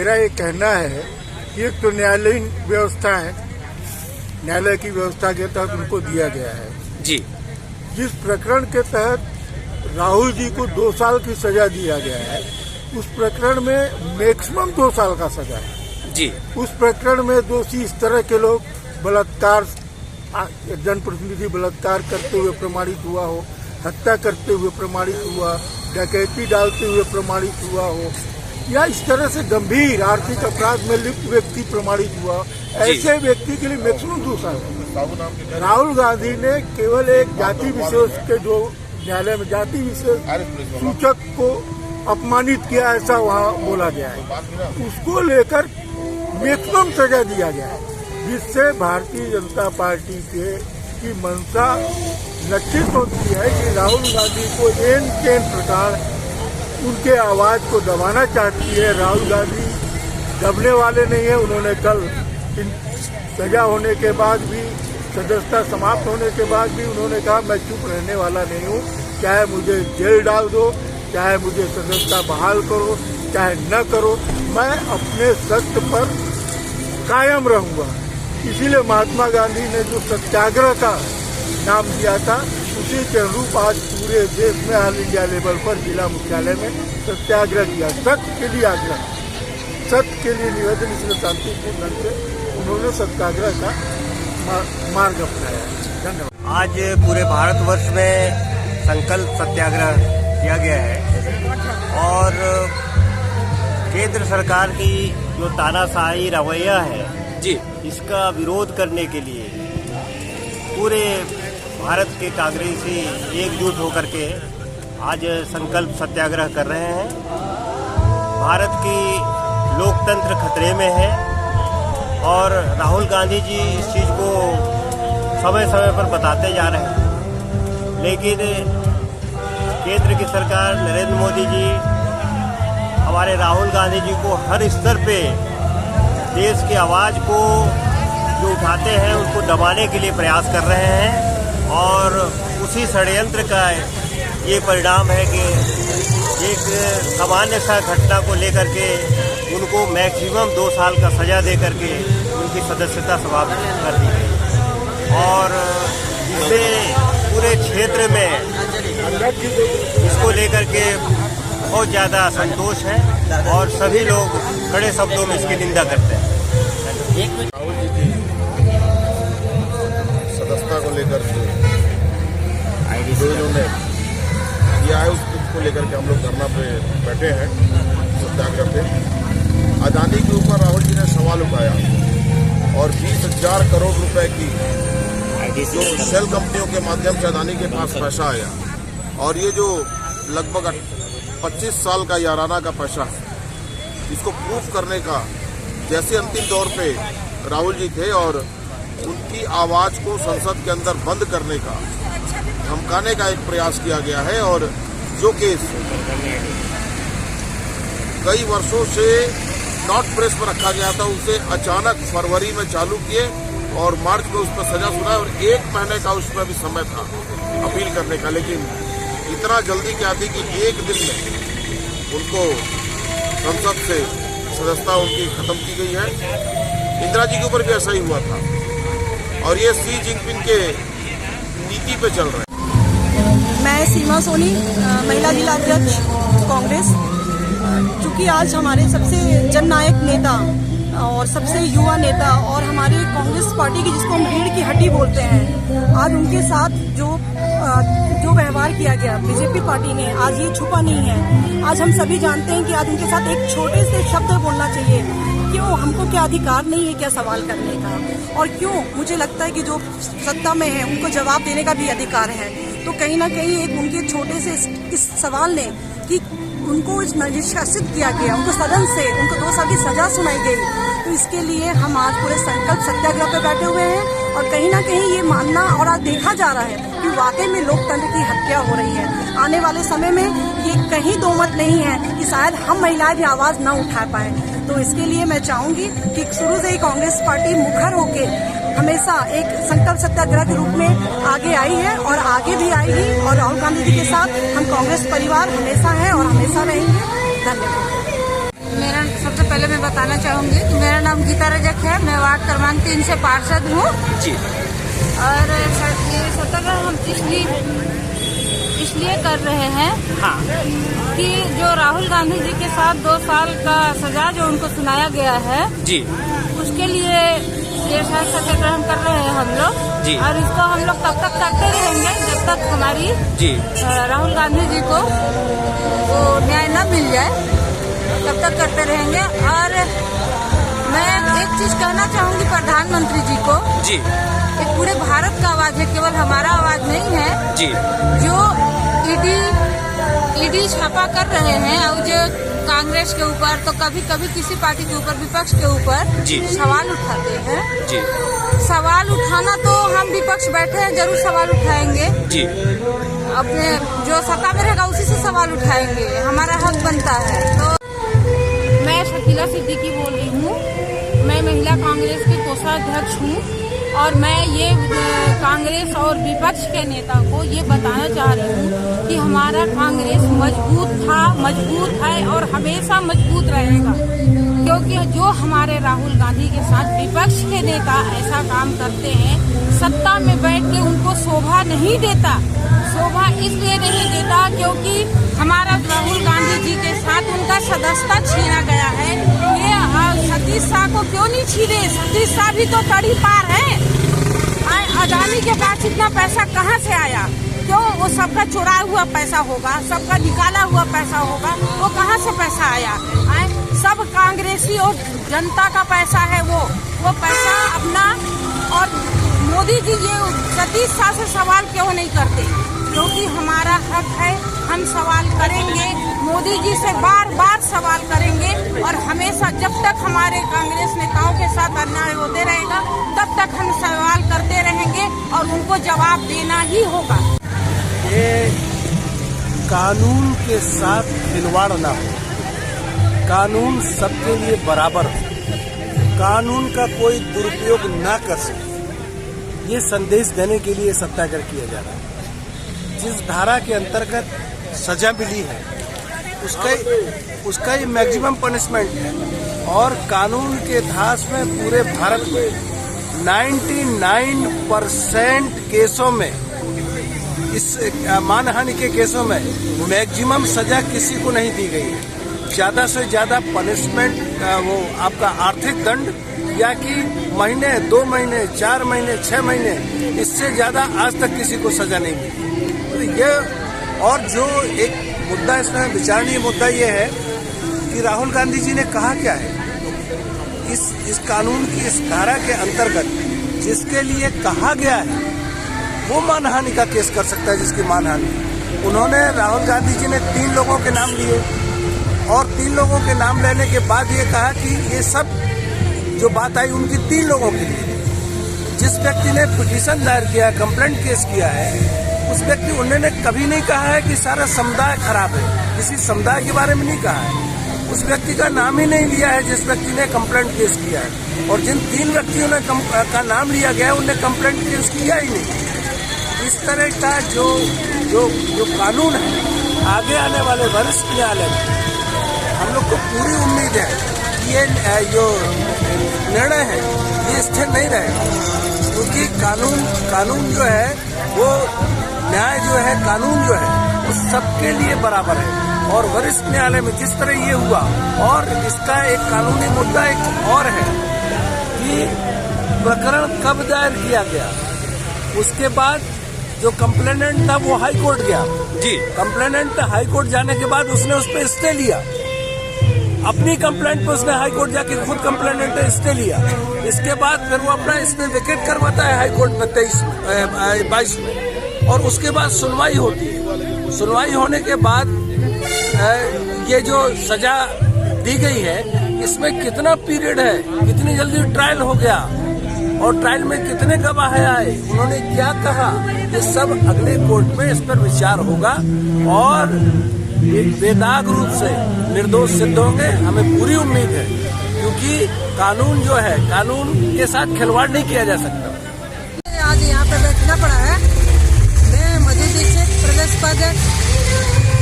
मेरा ये कहना है कि एक तो न्यायालयीन व्यवस्था है, न्यायालय की व्यवस्था के तहत उनको दिया गया है जी। जिस प्रकरण के तहत राहुल जी को 2 साल की सजा दिया गया है, उस प्रकरण में मैक्सिमम 2 साल का सजा है जी। उस प्रकरण में दोषी इस तरह के लोग बलात्कार, जनप्रतिनिधि बलात्कार करते हुए प्रमाणित हुआ हो, हत्या करते हुए प्रमाणित हुआ, डकैती डालते हुए प्रमाणित हुआ हो, या इस तरह से गंभीर आर्थिक अपराध में लिप्त व्यक्ति प्रमाणित हुआ, ऐसे व्यक्ति के लिए मैक्सिमम 2 साल। राहुल गांधी ने केवल एक जाति विशेष के, जो न्यायालय में जाति विशेष सूचक को अपमानित किया, ऐसा वहाँ बोला गया है, उसको लेकर मैक्सिमम सजा दिया गया है, जिससे भारतीय जनता पार्टी की मंशा लक्षित होती है कि राहुल गांधी को एन तेन प्रकार उनके आवाज को दबाना चाहती है। राहुल गांधी दबने वाले नहीं है। उन्होंने कल सजा होने के बाद भी, सदस्यता समाप्त होने के बाद भी उन्होंने कहा मैं चुप रहने वाला नहीं हूँ, चाहे मुझे जेल डाल दो, चाहे मुझे सदस्यता बहाल करो, चाहे न करो, मैं अपने सत्य पर कायम रहूंगा। इसीलिए महात्मा गांधी ने जो सत्याग्रह का नाम दिया था, उसी के अनुरूप आज पूरे देश में ऑल इंडिया लेवल पर जिला मुख्यालय में सत्याग्रह किया। सत्य के लिए आग्रह, सत्य के लिए निवेदन, इसलिए शांतिपूर्ण ढंग से उन्होंने सत्याग्रह का मार्ग अपनाया। धन्यवाद। आज पूरे भारतवर्ष में संकल्प सत्याग्रह किया गया है और केंद्र सरकार की जो तानाशाही रवैया है जी, इसका विरोध करने के लिए पूरे भारत के कांग्रेसी एकजुट होकर के आज संकल्प सत्याग्रह कर रहे हैं। भारत की लोकतंत्र खतरे में है और राहुल गांधी जी इस चीज़ को समय समय पर बताते जा रहे हैं, लेकिन केंद्र की सरकार नरेंद्र मोदी जी हमारे राहुल गांधी जी को हर स्तर पे देश की आवाज़ को जो उठाते हैं उसको दबाने के लिए प्रयास कर रहे हैं और उसी षड्यंत्र का ये परिणाम है कि एक सामान्य सा घटना को लेकर के उनको मैक्सिमम 2 साल का सजा दे करके उनकी सदस्यता समाप्त कर दी गई और इससे पूरे क्षेत्र में इसको लेकर के बहुत ज़्यादा असंतोष है और सभी लोग कड़े शब्दों में इसकी निंदा करते हैं। राहुल जी की सदस्यता को लेकर के जो इन्होंने किया है उसको लेकर के हम लोग धरना पे बैठे हैं, सत्याग्रह पे। अदानी के ऊपर राहुल जी ने सवाल उठाया और 20,000 करोड़ रुपए की जो शेल कंपनियों के माध्यम से अदानी के पास पैसा आया और ये जो लगभग 25 साल का याराना का पैसा है, इसको प्रूफ करने का जैसे अंतिम दौर पे राहुल जी थे और उनकी आवाज को संसद के अंदर बंद करने का, धमकाने का एक प्रयास किया गया है और जो केस कई वर्षों से नॉट प्रेस पर रखा गया था उसे अचानक फरवरी में चालू किए और मार्च में उस पर सजा सुनाई और 1 महीने का उसमें भी समय था अपील करने का, लेकिन इतना जल्दी क्या थी कि 1 दिन में उनको संसद से सदस्यता उनकी खत्म की गई है। इंदिरा जी के ऊपर भी ऐसा ही हुआ था और ये शी जिनपिंग के नीति पे चल रहा है। मैं सीमा सोनी, महिला जिला अध्यक्ष कांग्रेस। चूँकि आज हमारे सबसे जननायक नेता और सबसे युवा नेता और हमारी कांग्रेस पार्टी की, जिसको हम रीढ़ की हड्डी बोलते हैं, आज उनके साथ जो व्यवहार किया गया बीजेपी पार्टी ने, आज ये छुपा नहीं है। आज हम सभी जानते हैं कि आज उनके साथ एक छोटे से शब्द बोलना चाहिए। क्यों? हमको क्या अधिकार नहीं है क्या सवाल करने का? और क्यों मुझे लगता है कि जो सत्ता में है उनको जवाब देने का भी अधिकार है। तो कहीं ना कहीं एक उनके छोटे से इस सवाल ने कि उनको निष्कासित किया गया, उनको सदन से उनको 2 साल की सजा सुनाई गई। तो इसके लिए हम आज पूरे संकल्प सत्याग्रह पे बैठे हुए हैं और कहीं ना कहीं ये मानना और आज देखा जा रहा है कि वाकई में लोकतंत्र की हत्या हो रही है। आने वाले समय में ये कहीं दो मत नहीं है कि शायद हम महिलाएं भी आवाज न उठा पाए। तो इसके लिए मैं चाहूंगी कि शुरू से ही कांग्रेस पार्टी मुखर होके हमेशा एक संकल्प सत्याग्रह के रूप में आगे आई है और आगे भी आएगी। और राहुल गांधी जी के साथ हम कांग्रेस परिवार हमेशा है और हमेशा रहेंगे। धन्यवाद। सबसे पहले मैं बताना चाहूंगी कि मेरा नाम गीता रजक है। मैं वार्ड क्रमांक 3 से पार्षद हूँ जी। और ये सत्याग्रह हम इसलिए कर रहे हैं कि जो राहुल गांधी जी के साथ 2 साल का सजा जो उनको सुनाया गया है जी, उसके लिए ये सत्याग्रह कर रहे हैं हम लोग जी। और इसको हम लोग तब तक करते रहेंगे जब तक हमारी जी राहुल गांधी जी को वो न्याय न मिल जाए, तब तक करते रहेंगे। और मैं एक चीज कहना चाहूंगी प्रधानमंत्री जी को जी, एक पूरे भारत का आवाज है, केवल हमारा आवाज नहीं है जी। जो ईडी छापा कर रहे हैं और जो कांग्रेस के ऊपर तो कभी कभी किसी पार्टी के ऊपर विपक्ष के ऊपर सवाल उठाते हैं जी। सवाल उठाना तो हम विपक्ष बैठे हैं, जरूर सवाल उठाएंगे जी। अपने जो सत्ता में रहेगा उसी से सवाल उठाएंगे, हमारा हक बनता है। तो मैं शकीला सिद्दीकी बोल रही हूँ। मैं महिला कांग्रेस की कोषाध्यक्ष हूँ और मैं ये कांग्रेस और विपक्ष के नेता को ये बताना चाह रही हूँ कि हमारा कांग्रेस मजबूत था, मजबूत है और हमेशा मजबूत रहेगा। क्योंकि जो हमारे राहुल गांधी के साथ विपक्ष के नेता ऐसा काम करते हैं, सत्ता में बैठ के उनको शोभा नहीं देता। शोभा इसलिए नहीं देता क्योंकि हमारा राहुल गांधी जी के साथ उनका सदस्यता छीना गया है। ये सतीश शाह को क्यों नहीं छीने? सतीश शाह भी तो तड़ी पार है। अदानी के पास इतना पैसा कहाँ से आया? क्यों? वो सबका चुराया हुआ पैसा होगा, सबका निकाला हुआ पैसा होगा। वो कहाँ से पैसा आया? सब कांग्रेसी और जनता का पैसा है वो पैसा अपना। और मोदी जी ये सतीश शाह से सवाल क्यों नहीं करते? क्योंकि हमारा हक है, हम सवाल करेंगे, मोदी जी से बार बार सवाल करेंगे। और हमेशा जब तक हमारे कांग्रेस नेताओं के साथ अन्याय होते रहेगा तब तक हम सवाल करते रहेंगे और उनको जवाब देना ही होगा। ये कानून के साथ खिलवाड़ ना हो, कानून सबके लिए बराबर हो, कानून का कोई दुरुपयोग ना कर सके, ये संदेश देने के लिए सत्याग्रह किया जा रहा है। जिस धारा के अंतर्गत सजा मिली है उसका ये मैक्सिमम पनिशमेंट है। और कानून के धास में पूरे भारत में 99% केसों में, इस मानहानि के केसों में मैक्सिमम सजा किसी को नहीं दी गई है। ज्यादा से ज्यादा पनिशमेंट वो आपका आर्थिक दंड या कि महीने, 2 महीने, 4 महीने, 6 महीने, इससे ज्यादा आज तक किसी को सजा नहीं मिली। तो ये और जो एक मुद्दा इसमें विचारणीय मुद्दा ये है कि राहुल गांधी जी ने कहा क्या है। इस कानून की इस धारा के अंतर्गत जिसके लिए कहा गया है वो मानहानि का केस कर सकता है, जिसकी मानहानि। उन्होंने राहुल गांधी जी ने 3 लोगों के नाम लिए और 3 लोगों के नाम लेने के बाद ये कहा कि ये सब जो बात आई उनकी 3 लोगों के लिए। जिस व्यक्ति ने पिटीशन दायर किया, कंप्लेंट केस किया है, उस व्यक्ति उन्होंने कभी नहीं कहा है कि सारा समुदाय खराब है, किसी समुदाय के बारे में नहीं कहा है। उस व्यक्ति का नाम ही नहीं लिया है जिस व्यक्ति ने कंप्लेंट केस किया है, और जिन 3 व्यक्तियों ने का नाम लिया गया है उनने कंप्लेंट केस किया ही नहीं। इस तरह का जो जो जो कानून है आगे आने वाले वरिष्ठ न्यायालय में हम लोग को पूरी उम्मीद है कि ये जो निर्णय है ये स्थिर नहीं रहेगा, क्योंकि कानून जो है वो न्याय जो है कानून जो है वो सबके लिए बराबर है। और वरिष्ठ न्यायालय में जिस तरह ये हुआ, और इसका एक कानूनी मुद्दा एक और है कि प्रकरण कब दायर किया गया, उसके बाद जो कंप्लेनेंट था वो हाई कोर्ट गया जी। कंप्लेनेंट हाई कोर्ट जाने के बाद उसने उस पर स्टे लिया, अपनी कंप्लेंट पे उसने हाई कोर्ट जाके खुद कंप्लेनेंट ने स्टे लिया। इसके बाद फिर वो अपना इसमें विकेट करवाता है हाई कोर्ट में 22 में, और उसके बाद सुनवाई होती है। सुनवाई होने के बाद ये जो सजा दी गई है इसमें कितना पीरियड है, कितनी जल्दी ट्रायल हो गया, और ट्रायल में कितने गवाह आए, उन्होंने क्या कहा, ये सब अगले कोर्ट में इस पर विचार होगा और बेदाग रूप से निर्दोष सिद्ध होंगे। हमें पूरी उम्मीद है, क्योंकि कानून जो है कानून के साथ खिलवाड़ नहीं किया जा सकता। आज यहाँ पे बैठना पड़ा है। मैं मधु दीक्षित, प्रदेश उपाध्यक्ष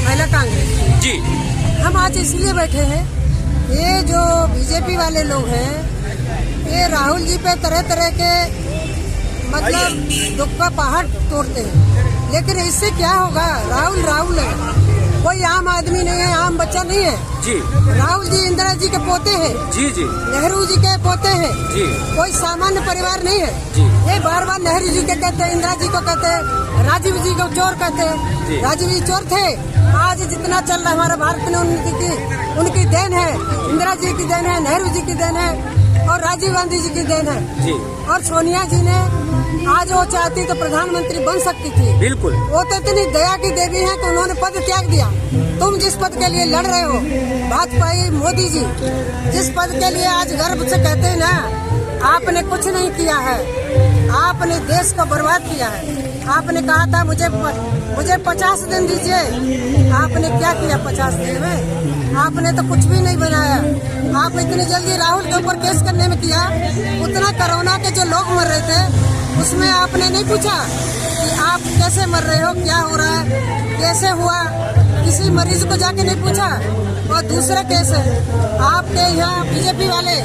महिला कांग्रेस जी। हम आज इसलिए बैठे हैं, ये जो बीजेपी वाले लोग हैं ये राहुल जी पे तरह तरह के मतलब दुख का पहाड़ तोड़ते हैं, लेकिन इससे क्या होगा। राहुल है, कोई आम आदमी नहीं है, आम बच्चा नहीं है जी। राहुल जी इंदिरा जी के पोते हैं जी जी, नेहरू जी के पोते हैं जी। कोई सामान्य परिवार नहीं है जी। ये बार बार नेहरू जी के कहते हैं, इंदिरा जी को कहते हैं, राजीव जी को चोर कहते हैं। राजीव जी चोर थे। आज जितना चल रहा हमारे भारत में उनकी देन है, इंदिरा जी की देन है, नेहरू जी की देन है और राजीव गांधी जी की देन है जी। और सोनिया जी ने आज वो चाहती तो प्रधानमंत्री बन सकती थी। बिल्कुल। वो तो इतनी दया की देवी है कि उन्होंने पद त्याग दिया। तुम जिस पद के लिए लड़ रहे हो, वाजपेयी मोदी जी जिस पद के लिए आज गर्व से कहते हैं ना, आपने कुछ नहीं किया है, आपने देश को बर्बाद किया है। आपने कहा था मुझे 50 दिन दीजिए, आपने क्या किया 50 दिन में? आपने तो कुछ भी नहीं बनाया। आप इतनी जल्दी राहुल के ऊपर केस करने में किया। उतना कोरोना के जो लोग मर रहे थे उसमें आपने नहीं पूछा कि आप कैसे मर रहे हो, क्या हो रहा है, कैसे हुआ, किसी मरीज को जाके नहीं पूछा। और दूसरा केस है, आपके यहाँ बीजेपी वाले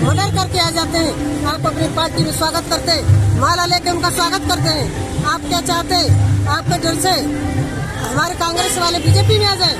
मर्डर करके आ जाते हैं, आप अपनी पार्टी में स्वागत करते हैं, माला लेके उनका स्वागत करते हैं। आप क्या चाहते हैं? आपके डर से हमारे कांग्रेस वाले बीजेपी में आ जाए?